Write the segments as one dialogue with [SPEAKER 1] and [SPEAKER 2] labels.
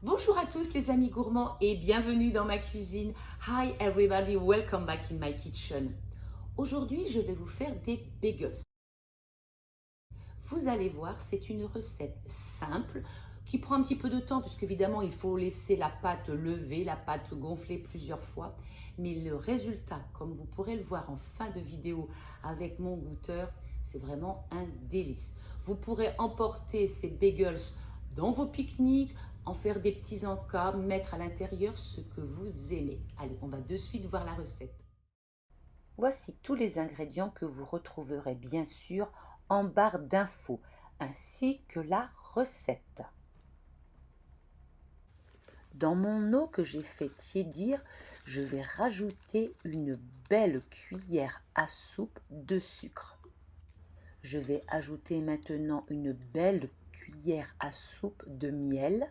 [SPEAKER 1] Bonjour à tous les amis gourmands et bienvenue dans ma cuisine. Hi everybody, welcome back in my kitchen. Aujourd'hui, je vais vous faire des bagels. Vous allez voir, c'est une recette simple qui prend un petit peu de temps puisque évidemment il faut laisser la pâte lever, la pâte gonfler plusieurs fois. Mais le résultat, comme vous pourrez le voir en fin de vidéo avec mon goûteur, c'est vraiment un délice. Vous pourrez emporter ces bagels dans vos pique-niques, en faire des petits encas, mettre à l'intérieur ce que vous aimez. Allez, on va de suite voir la recette. Voici tous les ingrédients que vous retrouverez bien sûr en barre d'infos, ainsi que la recette. Dans mon eau que j'ai fait tiédir, je vais rajouter une belle cuillère à soupe de sucre. Je vais ajouter maintenant une belle cuillère à soupe de miel.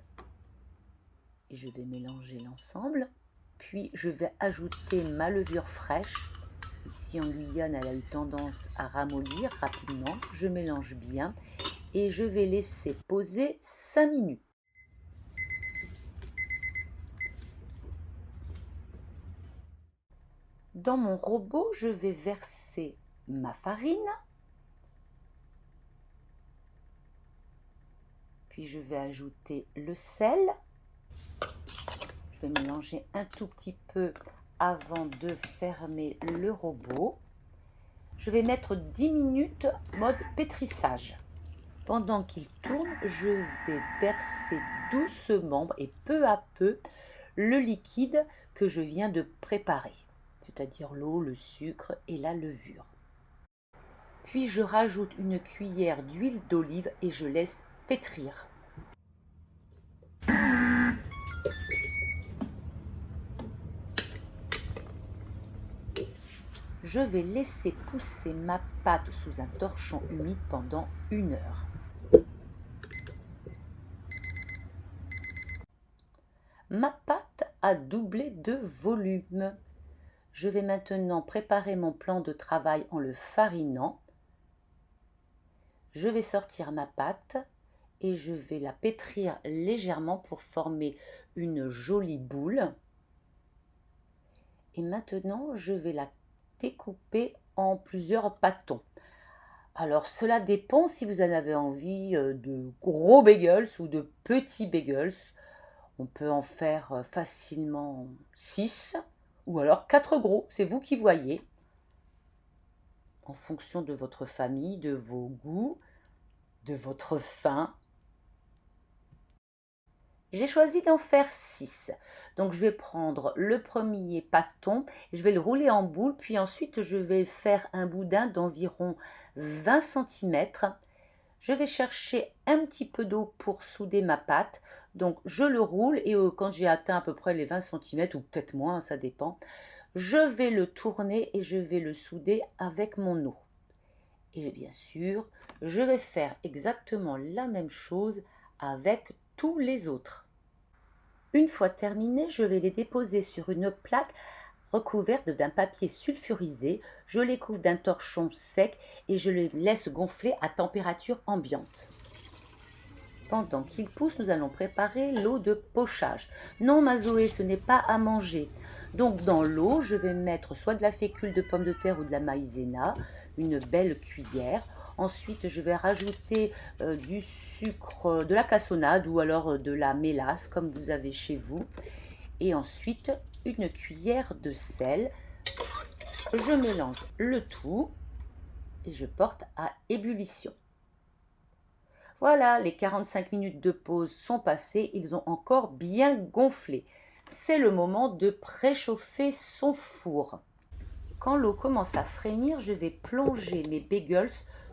[SPEAKER 1] Je vais mélanger l'ensemble. Puis je vais ajouter ma levure fraîche. Ici en Guyane, elle a eu tendance à ramollir rapidement. Je mélange bien et je vais laisser poser 5 minutes. Dans mon robot, je vais verser ma farine. Puis je vais ajouter le sel. Je vais mélanger un tout petit peu avant de fermer le robot. Je vais mettre 10 minutes mode pétrissage. Pendant qu'il tourne, je vais verser doucement et peu à peu le liquide que je viens de préparer, c'est-à-dire l'eau, le sucre et la levure. Puis je rajoute une cuillère d'huile d'olive et je laisse pétrir. Je vais laisser pousser ma pâte sous un torchon humide pendant 1 heure. Ma pâte a doublé de volume. Je vais maintenant préparer mon plan de travail en le farinant. Je vais sortir ma pâte et je vais la pétrir légèrement pour former une jolie boule. Et maintenant, je vais la découper en plusieurs bâtons. Alors, cela dépend si vous en avez envie de gros bagels ou de petits bagels. On peut en faire facilement 6 ou alors 4 gros, c'est vous qui voyez. En fonction de votre famille, de vos goûts, de votre faim. J'ai choisi d'en faire 6. Donc je vais prendre le premier pâton, je vais le rouler en boule, puis ensuite je vais faire un boudin d'environ 20 cm. Je vais chercher un petit peu d'eau pour souder ma pâte. Donc je le roule et quand j'ai atteint à peu près les 20 cm ou peut-être moins, ça dépend, je vais le tourner et je vais le souder avec mon eau. Et bien sûr, je vais faire exactement la même chose avec tous les autres. Une fois terminé, je vais les déposer sur une plaque recouverte d'un papier sulfurisé. Je les couvre d'un torchon sec et je les laisse gonfler à température ambiante. Pendant qu'ils poussent, nous allons préparer l'eau de pochage. Non, ma Zoé, ce n'est pas à manger. Donc dans l'eau, je vais mettre soit de la fécule de pomme de terre ou de la maïzena, une belle cuillère. Ensuite, je vais rajouter du sucre, de la cassonade ou alors de la mélasse, comme vous avez chez vous. Et ensuite, une cuillère de sel. Je mélange le tout et je porte à ébullition. Voilà, les 45 minutes de pause sont passées, ils ont encore bien gonflé. C'est le moment de préchauffer son four. Quand l'eau commence à frémir, je vais plonger mes bagels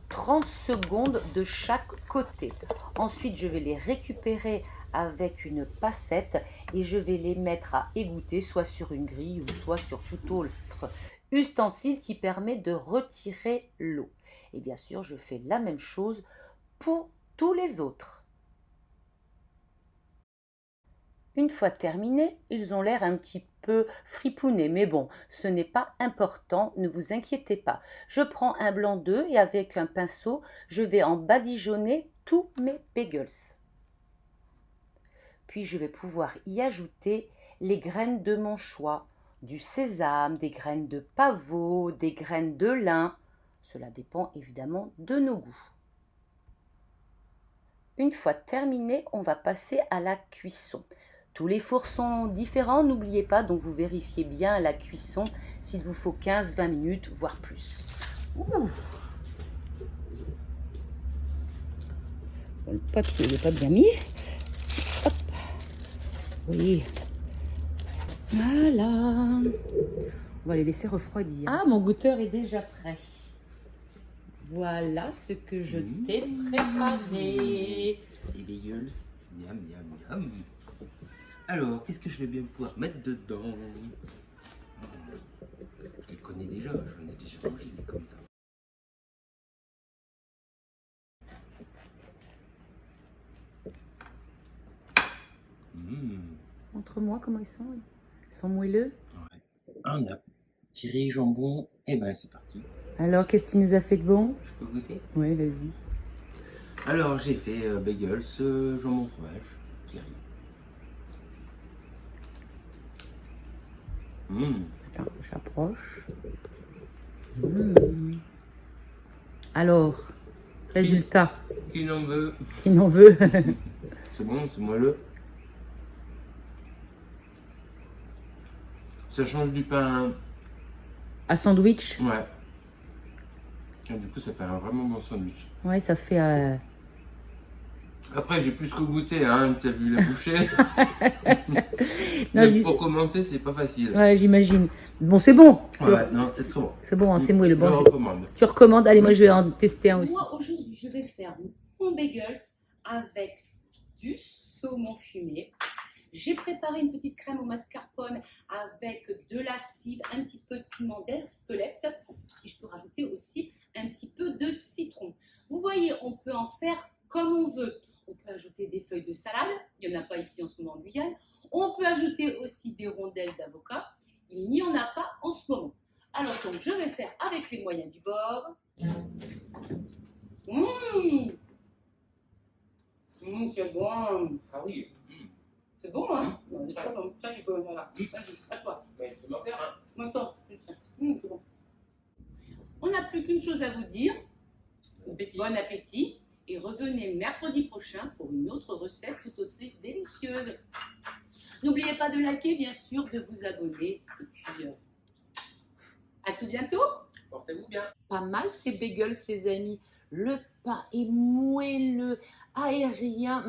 [SPEAKER 1] 30 secondes de chaque côté. Ensuite, je vais les récupérer avec une passette et je vais les mettre à égoutter soit sur une grille ou soit sur tout autre ustensile qui permet de retirer l'eau. Et bien sûr, je fais la même chose pour tous les autres. Une fois terminés, ils ont l'air un petit peu fripounés, mais bon, ce n'est pas important, ne vous inquiétez pas. Je prends un blanc d'œuf et avec un pinceau, je vais en badigeonner tous mes bagels. Puis je vais pouvoir y ajouter les graines de mon choix, du sésame, des graines de pavot, des graines de lin. Cela dépend évidemment de nos goûts. Une fois terminé, on va passer à la cuisson. Tous les fours sont différents, n'oubliez pas, donc vous vérifiez bien la cuisson, s'il vous faut 15-20 minutes, voire plus. Le papier n'est pas bien mis. Hop. Oui. Voilà. On va les laisser refroidir. Ah, mon goûteur est déjà prêt. Voilà ce que je t'ai préparé.
[SPEAKER 2] Les bagels, miam, miam, miam. Alors, qu'est-ce que je vais bien pouvoir mettre dedans? Je les connais déjà, j'en ai déjà mangé des comme ça.
[SPEAKER 1] Montre-moi comment ils sont. Ils sont moelleux.
[SPEAKER 2] Ouais. On a tiré jambon, et ben c'est parti.
[SPEAKER 1] Alors, qu'est-ce que tu nous as fait de bon?
[SPEAKER 2] Je peux goûter?
[SPEAKER 1] Oui, vas-y.
[SPEAKER 2] Alors, j'ai fait bagels, jambon fromage, qui arrive.
[SPEAKER 1] Attends, j'approche. Alors, résultat.
[SPEAKER 2] Qui n'en veut?
[SPEAKER 1] Qui n'en veut?
[SPEAKER 2] C'est bon, c'est moelleux. Ça change du pain.
[SPEAKER 1] À sandwich?
[SPEAKER 2] Ouais. Et du coup, ça fait un vraiment bon sandwich.
[SPEAKER 1] Ouais, ça fait...
[SPEAKER 2] Après, j'ai plus que goûté, hein. T'as vu la bouchée.
[SPEAKER 1] Non,
[SPEAKER 2] Mais pour commencer, c'est pas facile.
[SPEAKER 1] Ouais, j'imagine. Bon, c'est bon.
[SPEAKER 2] Ouais, non, c'est trop bon.
[SPEAKER 1] C'est bon, hein, c'est moelleux. Bon,
[SPEAKER 2] Je recommande.
[SPEAKER 1] tu recommandes? Allez, moi, je vais en tester un aussi.
[SPEAKER 3] Moi, aujourd'hui, je vais faire mon bagels avec du saumon fumé. J'ai préparé une petite crème au mascarpone avec de la cive, un petit peu de piment d'Espelette. Et je peux rajouter aussi un petit peu de citron. Vous voyez, on peut en faire comme on veut. On peut ajouter des feuilles de salade. Il n'y en a pas ici en ce moment en Guyane. On peut ajouter aussi des rondelles d'avocat. Il n'y en a pas en ce moment. Alors, donc, je vais faire avec les moyens du bord. C'est bon.
[SPEAKER 2] Ah oui.
[SPEAKER 3] C'est bon, hein? C'est pas bon. Ça, tu peux. Voilà. Vas-y, à toi.
[SPEAKER 2] Mais c'est m'en faire, hein.
[SPEAKER 3] Maintenant, c'est bon. On n'a plus qu'une chose à vous dire. Bon appétit. Et revenez mercredi prochain pour une autre recette tout aussi délicieuse. N'oubliez pas de liker, bien sûr, de vous abonner. Et puis, à tout bientôt.
[SPEAKER 2] Portez-vous bien.
[SPEAKER 1] Pas mal ces bagels, les amis. Le pain est moelleux, aérien.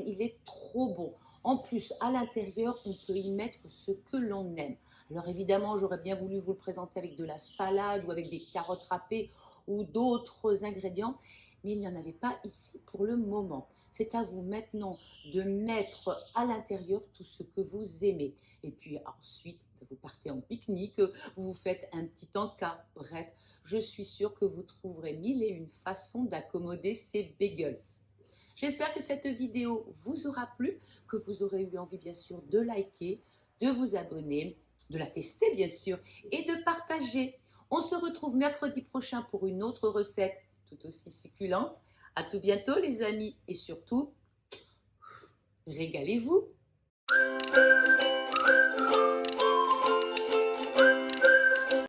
[SPEAKER 1] Il est trop bon. En plus, à l'intérieur, on peut y mettre ce que l'on aime. Alors évidemment, j'aurais bien voulu vous le présenter avec de la salade ou avec des carottes râpées ou d'autres ingrédients, mais il n'y en avait pas ici pour le moment. C'est à vous maintenant de mettre à l'intérieur tout ce que vous aimez. Et puis ensuite, vous partez en pique-nique, vous faites un petit encas. Bref, je suis sûre que vous trouverez mille et une façons d'accommoder ces bagels. J'espère que cette vidéo vous aura plu, que vous aurez eu envie bien sûr de liker, de vous abonner, de la tester bien sûr et de partager. On se retrouve mercredi prochain pour une autre recette tout aussi succulente. À tout bientôt les amis et surtout, régalez-vous.